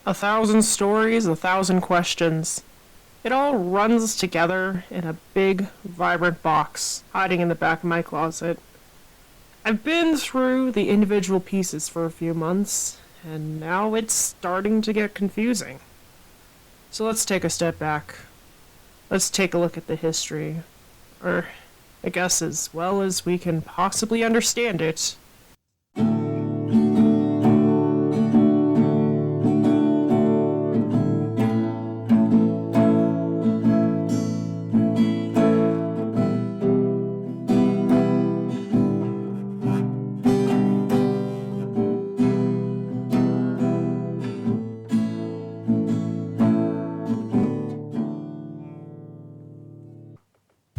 1,000 stories, 1,000 questions. It all runs together in a big, vibrant box, hiding in the back of my closet. I've been through the individual pieces for a few months, and now it's starting to get confusing. So let's take a step back. Let's take a look at the history, or I guess as well as we can possibly understand it.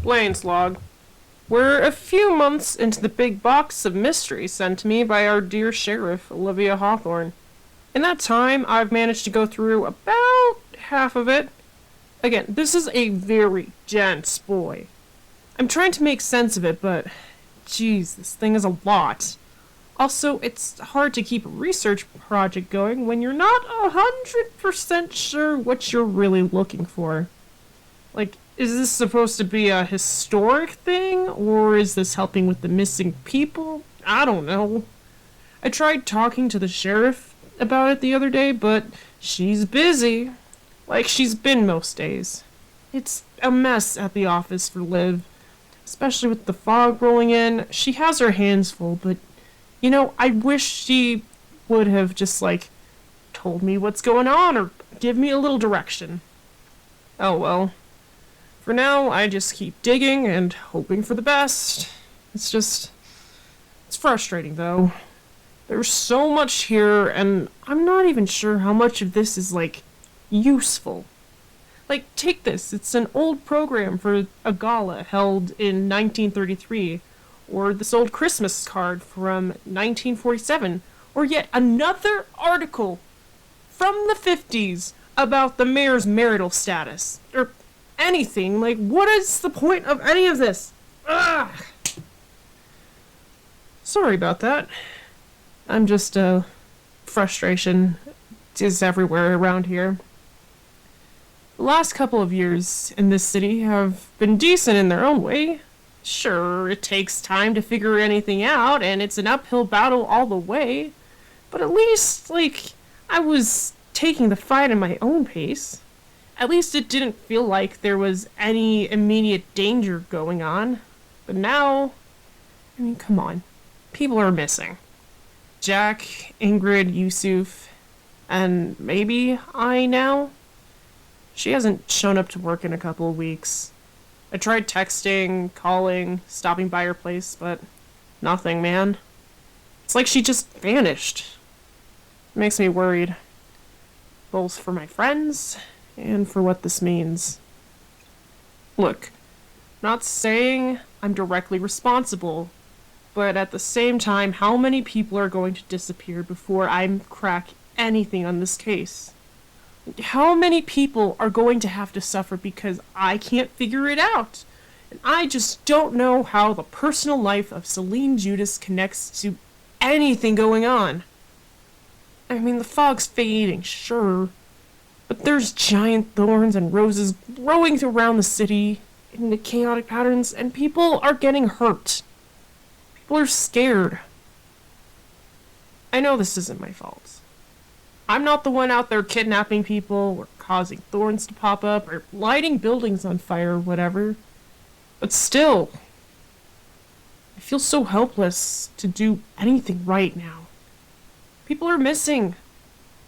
Blaine's log. We're a few months into the big box of mystery sent to me by our dear sheriff, Olivia Hawthorne. In that time, I've managed to go through about half of it. Again, this is a very dense boy. I'm trying to make sense of it, but geez, this thing is a lot. Also, it's hard to keep a research project going when you're not 100% sure what you're really looking for. Like, is this supposed to be a historic thing, or is this helping with the missing people? I don't know. I tried talking to the sheriff about it the other day, but she's busy. Like she's been most days. It's a mess at the office for Liv, especially with the fog rolling in. She has her hands full, but, I wish she would have just, told me what's going on, or give me a little direction. Oh well. For now, I just keep digging and hoping for the best. It's frustrating, though. There's so much here, and I'm not even sure how much of this is, useful. Take this. It's an old program for a gala held in 1933, or this old Christmas card from 1947, or yet another article from the 50s about the mayor's marital status, or anything. What is the point of any of this? Ugh! Sorry about that. I'm just, frustration is everywhere around here. The last couple of years in this city have been decent in their own way. Sure, it takes time to figure anything out, and it's an uphill battle all the way, but at least, I was taking the fight at my own pace. At least it didn't feel like there was any immediate danger going on. But now, come on. People are missing. Jack, Ingrid, Yusuf, and maybe I now? She hasn't shown up to work in a couple of weeks. I tried texting, calling, stopping by her place, but nothing, man. It's like she just vanished. It makes me worried. Both for my friends and for what this means. Look, not saying I'm directly responsible, but at the same time, how many people are going to disappear before I crack anything on this case? How many people are going to have to suffer because I can't figure it out? And I just don't know how the personal life of Celine Judas connects to anything going on. The fog's fading, sure, but there's giant thorns and roses growing around the city in the chaotic patterns, and people are getting hurt. People are scared. I know this isn't my fault. I'm not the one out there kidnapping people, or causing thorns to pop up, or lighting buildings on fire, or whatever. But still, I feel so helpless to do anything right now. People are missing.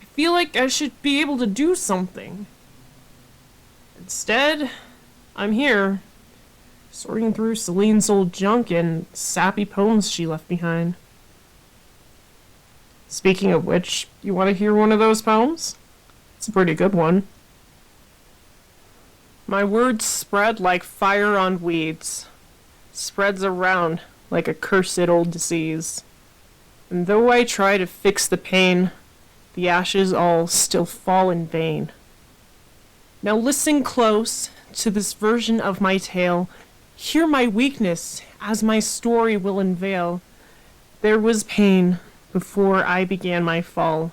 I feel like I should be able to do something. Instead, I'm here, sorting through Celine's old junk and sappy poems she left behind. Speaking of which, you want to hear one of those poems? It's a pretty good one. My words spread like fire on weeds, spreads around like a cursed old disease. And though I try to fix the pain, the ashes all still fall in vain. Now listen close to this version of my tale. Hear my weakness as my story will unveil. There was pain before I began my fall.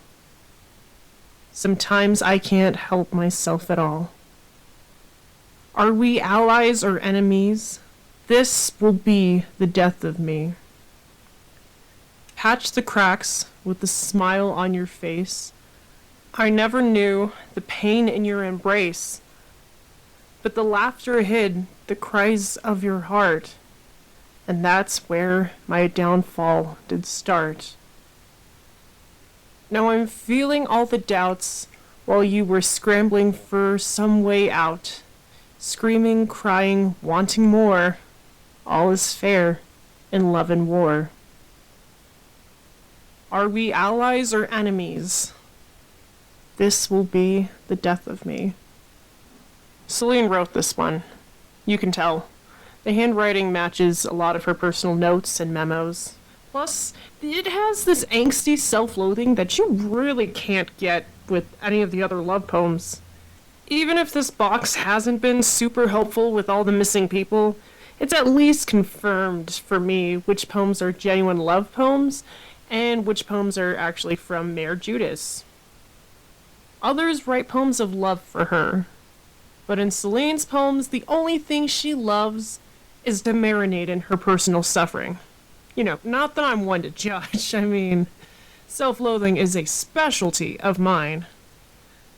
Sometimes I can't help myself at all. Are we allies or enemies? This will be the death of me. Patch the cracks with the smile on your face. I never knew the pain in your embrace, but the laughter hid the cries of your heart, and that's where my downfall did start. Now I'm feeling all the doubts while you were scrambling for some way out, screaming, crying, wanting more. All is fair in love and war. Are we allies or enemies? This will be the death of me. Celine wrote this one. You can tell. The handwriting matches a lot of her personal notes and memos. Plus, it has this angsty self-loathing that you really can't get with any of the other love poems. Even if this box hasn't been super helpful with all the missing people, it's at least confirmed for me which poems are genuine love poems and which poems are actually from Mayor Judas. Others write poems of love for her, but in Celine's poems, the only thing she loves is to marinate in her personal suffering. You know, not that I'm one to judge. I mean, self-loathing is a specialty of mine,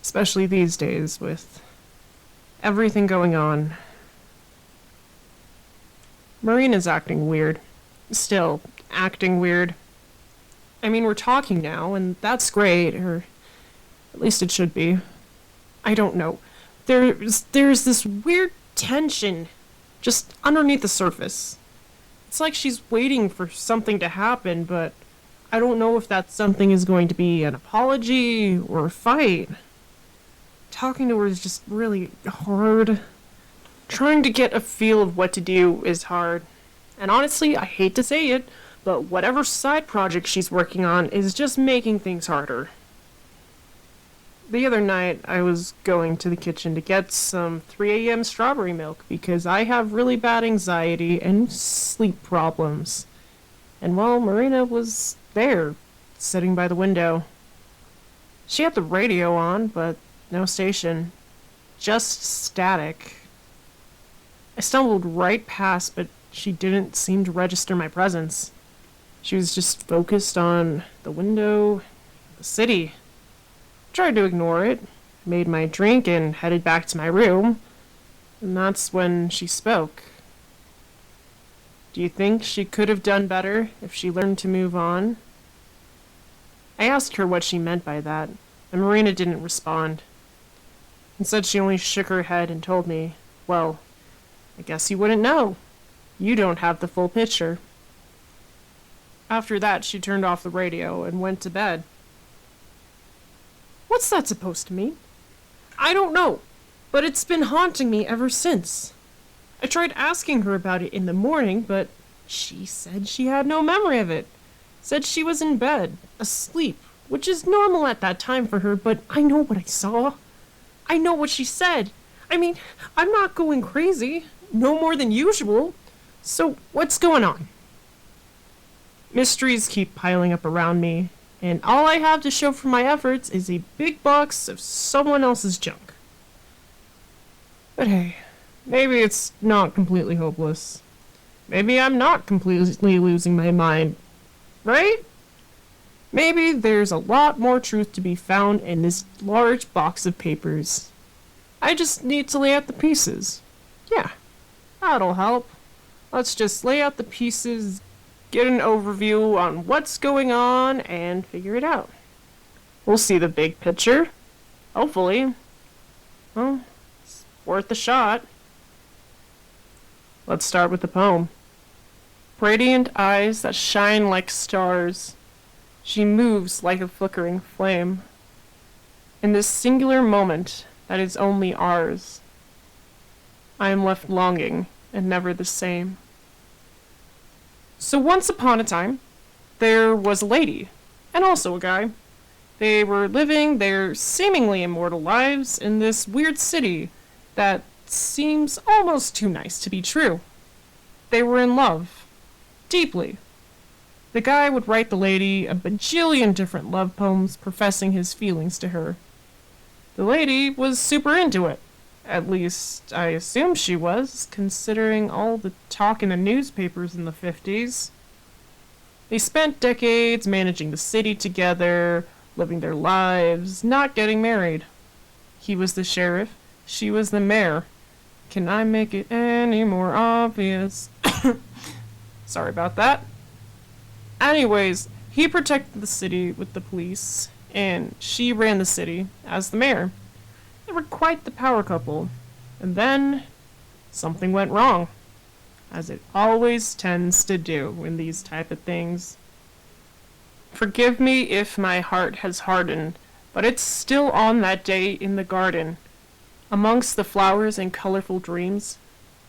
especially these days with everything going on. Marina's acting weird. Still acting weird. I mean, we're talking now, and that's great, or at least it should be. I don't know. There's this weird tension just underneath the surface. It's like she's waiting for something to happen, but I don't know if that something is going to be an apology or a fight. Talking to her is just really hard. Trying to get a feel of what to do is hard. And honestly, I hate to say it, but whatever side project she's working on is just making things harder. The other night, I was going to the kitchen to get some 3 a.m. strawberry milk because I have really bad anxiety and sleep problems. And well, Marina was there, sitting by the window. She had the radio on, but no station. Just static. I stumbled right past, but she didn't seem to register my presence. She was just focused on the window, the city. Tried to ignore it, made my drink, and headed back to my room. And that's when she spoke. Do you think she could have done better if she learned to move on? I asked her what she meant by that, and Marina didn't respond. Instead, she only shook her head and told me, well, I guess you wouldn't know. You don't have the full picture. After that, she turned off the radio and went to bed. What's that supposed to mean? I don't know, but it's been haunting me ever since. I tried asking her about it in the morning, but she said she had no memory of it. Said she was in bed, asleep, which is normal at that time for her, but I know what I saw. I know what she said. I mean, I'm not going crazy, no more than usual. So what's going on? Mysteries keep piling up around me, and all I have to show for my efforts is a big box of someone else's junk. But hey, maybe it's not completely hopeless. Maybe I'm not completely losing my mind, right? Maybe there's a lot more truth to be found in this large box of papers. I just need to lay out the pieces. Yeah, that'll help. Let's just lay out the pieces, get an overview on what's going on, and figure it out. We'll see the big picture. Hopefully. Well, it's worth a shot. Let's start with the poem. Radiant eyes that shine like stars. She moves like a flickering flame. In this singular moment that is only ours, I am left longing and never the same. So once upon a time, there was a lady, and also a guy. They were living their seemingly immortal lives in this weird city that seems almost too nice to be true. They were in love. Deeply. The guy would write the lady a bajillion different love poems professing his feelings to her. The lady was super into it. At least, I assume she was, considering all the talk in the newspapers in the 50s. They spent decades managing the city together, living their lives, not getting married. He was the sheriff, she was the mayor. Can I make it any more obvious? Sorry about that. Anyways, he protected the city with the police, and she ran the city as the mayor. They were quite the power couple. And then, something went wrong. As it always tends to do in these type of things. Forgive me if my heart has hardened, but it's still on that day in the garden, amongst the flowers and colorful dreams,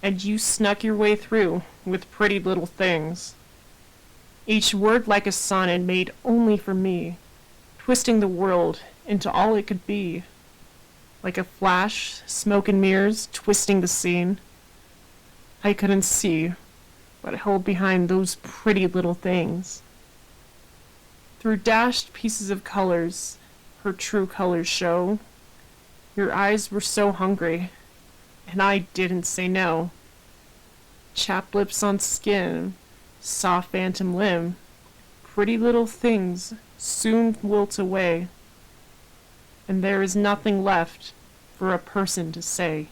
and you snuck your way through with pretty little things. Each word like a sonnet made only for me, twisting the world into all it could be. Like a flash, smoke and mirrors twisting the scene. I couldn't see what held behind those pretty little things. Through dashed pieces of colors, her true colors show. Your eyes were so hungry, and I didn't say no. Chapped lips on skin, soft phantom limb, pretty little things soon wilt away, and there is nothing left for a person to say.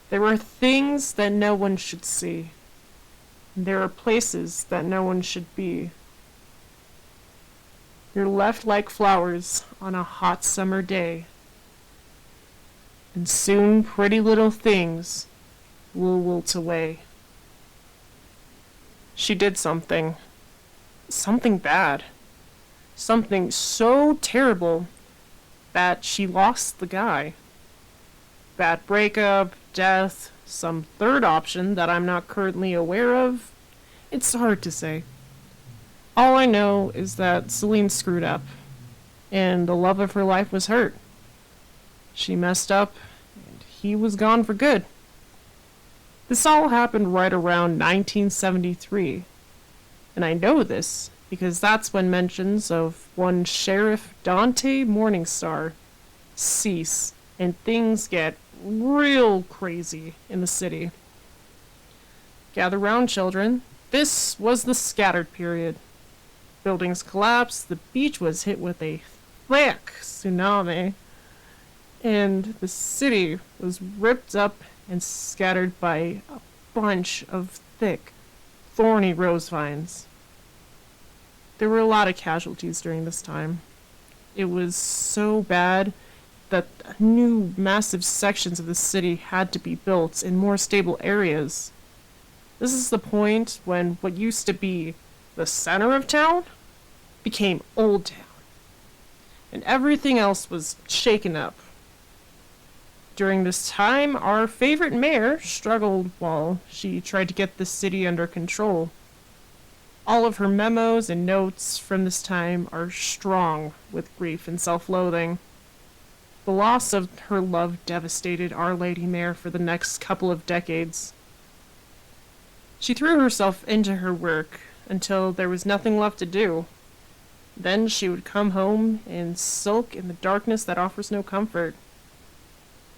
There are things that no one should see, and there are places that no one should be. You're left like flowers on a hot summer day, and soon pretty little things will wilt away. She did something bad, something so terrible that she lost the guy. Bad breakup, death, some third option that I'm not currently aware of. It's hard to say. All I know is that Celine screwed up, and the love of her life was hurt. She messed up, and he was gone for good. This all happened right around 1973, and I know this because that's when mentions of one Sheriff Dante Morningstar cease, and things get real crazy in the city. Gather round, children. This was the scattered period. Buildings collapsed, the beach was hit with a thick tsunami, and the city was ripped up and scattered by a bunch of thick, thorny rose vines. There were a lot of casualties during this time. It was so bad that new massive sections of the city had to be built in more stable areas. This is the point when what used to be the center of town became Old Town, and everything else was shaken up. During this time, our favorite mayor struggled while she tried to get the city under control. All of her memos and notes from this time are strong with grief and self-loathing. The loss of her love devastated Our Lady Mayor for the next couple of decades. She threw herself into her work until there was nothing left to do. Then she would come home and sulk in the darkness that offers no comfort.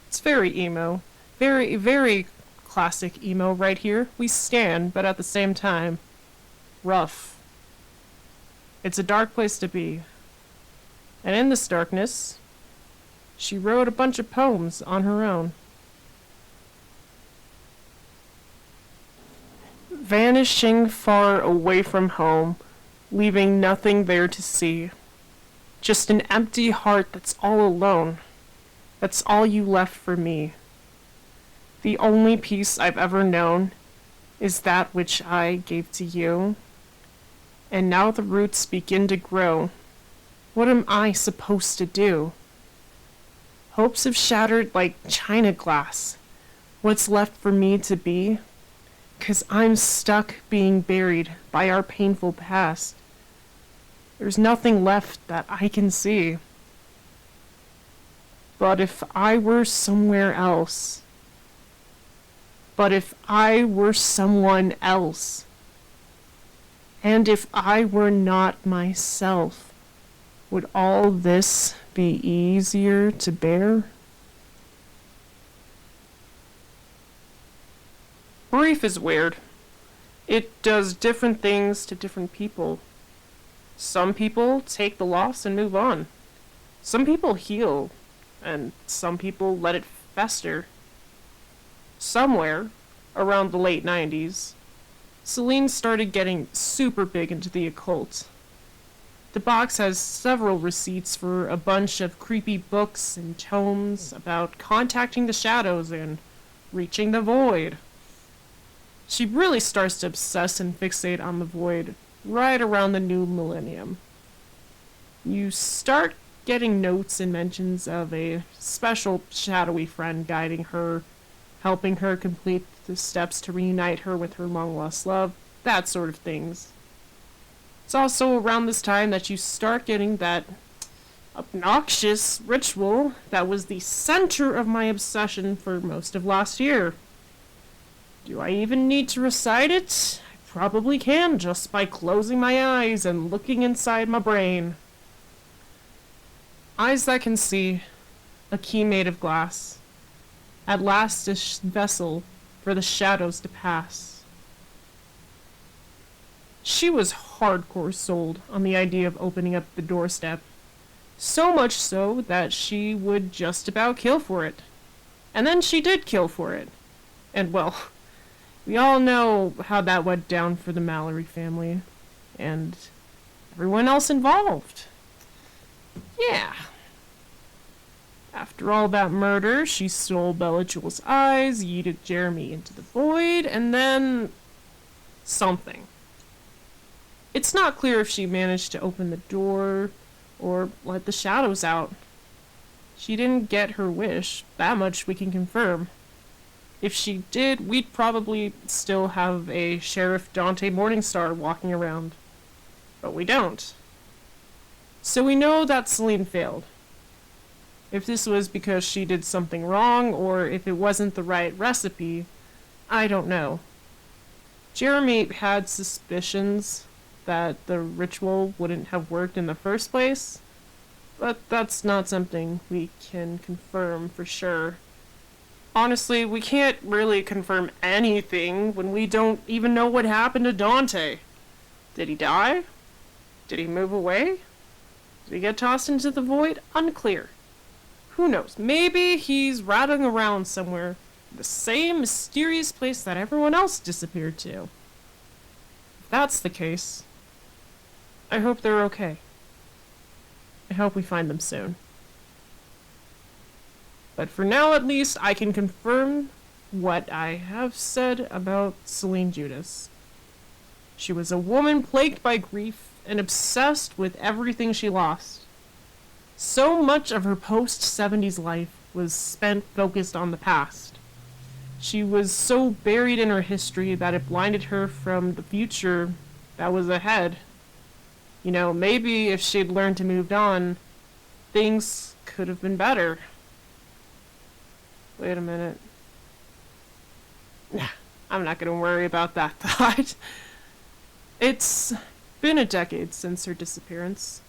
It's very emo. Very, very classic emo right here. We stand, but at the same time, rough. It's a dark place to be. And in this darkness, she wrote a bunch of poems on her own. Vanishing far away from home, leaving nothing there to see. Just an empty heart that's all alone. That's all you left for me. The only peace I've ever known is that which I gave to you. And now the roots begin to grow. What am I supposed to do? Hopes have shattered like china glass. What's left for me to be? 'Cause I'm stuck being buried by our painful past. There's nothing left that I can see. But if I were somewhere else. But if I were someone else. And if I were not myself. Would all this be easier to bear? Grief is weird. It does different things to different people. Some people take the loss and move on. Some people heal, and some people let it fester. Somewhere around the late 90s, Celine started getting super big into the occult. The box has several receipts for a bunch of creepy books and tomes about contacting the shadows and reaching the void. She really starts to obsess and fixate on the void right around the new millennium. You start getting notes and mentions of a special shadowy friend guiding her, helping her complete the steps to reunite her with her long-lost love, that sort of things. It's also around this time that you start getting that obnoxious ritual that was the center of my obsession for most of last year. Do I even need to recite it? I probably can just by closing my eyes and looking inside my brain. Eyes that can see, a key made of glass. At last a vessel for the shadows to pass. She was hardcore sold on the idea of opening up the doorstep. So much so that she would just about kill for it. And then she did kill for it. And well, we all know how that went down for the Mallory family. And everyone else involved. Yeah. After all that murder, she stole Bella Jewel's eyes, yeeted Jeremy into the void, and then something. It's not clear if she managed to open the door or let the shadows out. She didn't get her wish, that much we can confirm. If she did, we'd probably still have a Sheriff Dante Morningstar walking around. But we don't. So we know that Celine failed. If this was because she did something wrong, or if it wasn't the right recipe, I don't know. Jeremy had suspicions that the ritual wouldn't have worked in the first place, but that's not something we can confirm for sure. Honestly, we can't really confirm anything when we don't even know what happened to Dante. Did he die? Did he move away? Did he get tossed into the void? Unclear. Who knows? Maybe he's rattling around somewhere, the same mysterious place that everyone else disappeared to. If that's the case, I hope they're okay. I hope we find them soon. But for now, at least, I can confirm what I have said about Celine Judas. She was a woman plagued by grief and obsessed with everything she lost. So much of her post-70s life was spent focused on the past. She was so buried in her history that it blinded her from the future that was ahead. You know, maybe if she'd learned to move on, things could have been better. Wait a minute. Nah, I'm not gonna worry about that thought. It's been a decade since her disappearance.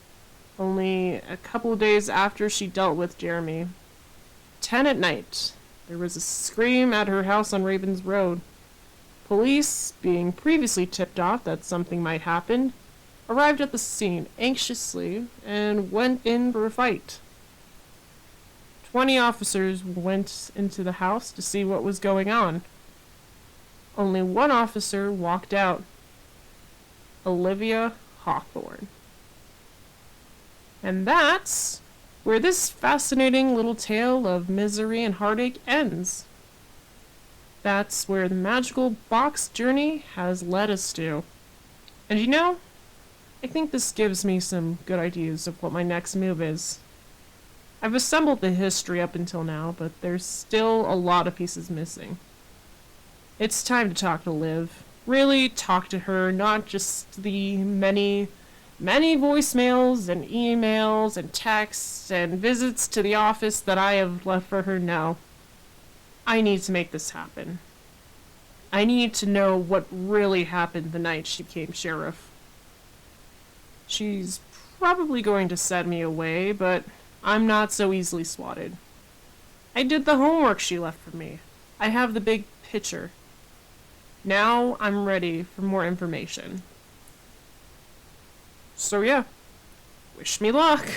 Only a couple of days after she dealt with Jeremy. 10 at night. There was a scream at her house on Ravens Road. Police, being previously tipped off that something might happen, arrived at the scene anxiously and went in for a fight. 20 officers went into the house to see what was going on. Only one officer walked out. Olivia Hawthorne. And that's where this fascinating little tale of misery and heartache ends. That's where the magical box journey has led us to. And you know, I think this gives me some good ideas of what my next move is. I've assembled the history up until now, but there's still a lot of pieces missing. It's time to talk to Liv. Really talk to her, not just the many voicemails and emails and texts and visits to the office that I have left for her. No. I need to make this happen. I need to know what really happened the night she became sheriff. She's probably going to send me away, but I'm not so easily swatted. I did the homework she left for me. I have the big picture. Now I'm ready for more information. So yeah, wish me luck.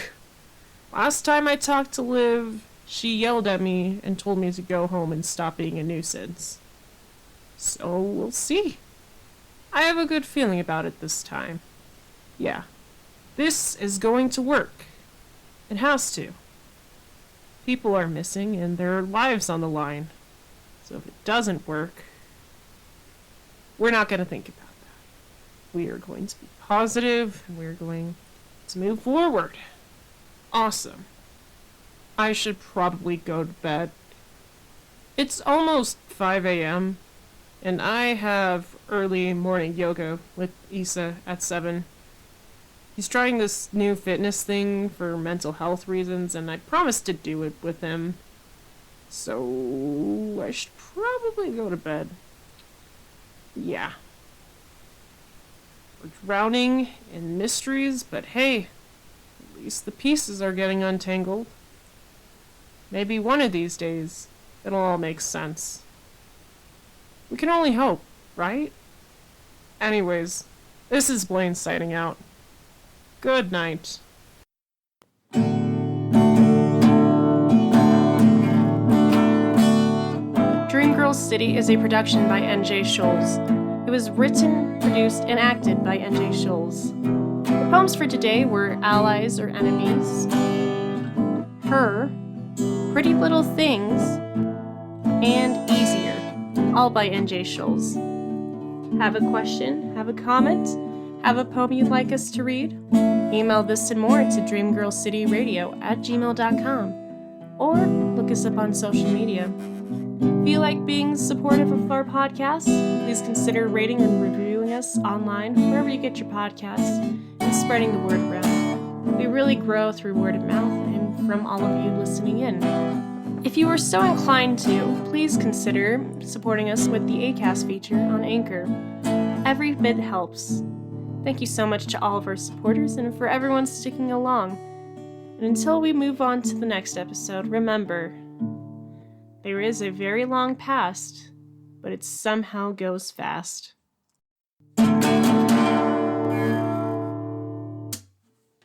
Last time I talked to Liv, she yelled at me and told me to go home and stop being a nuisance. So we'll see. I have a good feeling about it this time. Yeah, this is going to work. It has to. People are missing and their lives on the line. So if it doesn't work, we're not going to think about that. We are going to be positive and we're going to move forward. Awesome. I should probably go to bed. It's almost 5 a.m. and I have early morning yoga with Issa at 7. He's trying this new fitness thing for mental health reasons, and I promised to do it with him. So I should probably go to bed. Yeah. We're drowning in mysteries, but hey, at least the pieces are getting untangled. Maybe one of these days, it'll all make sense. We can only hope, right? Anyways, this is Blaine signing out. Good night. DreamGirl City is a production by N.J. Schulze. It was written, produced, and acted by N.J. Schulze. The poems for today were Allies or Enemies, Her, Pretty Little Things, and Easier, all by N.J. Schulze. Have a question? Have a comment? Have a poem you'd like us to read? Email this and more to DreamGirlCityRadio@gmail.com or look us up on social media. If you like being supportive of our podcast, please consider rating and reviewing us online wherever you get your podcasts and spreading the word around. We really grow through word of mouth and from all of you listening in. If you are so inclined to, please consider supporting us with the Acast feature on Anchor. Every bit helps. Thank you so much to all of our supporters and for everyone sticking along. And until we move on to the next episode, remember, there is a very long past, but it somehow goes fast.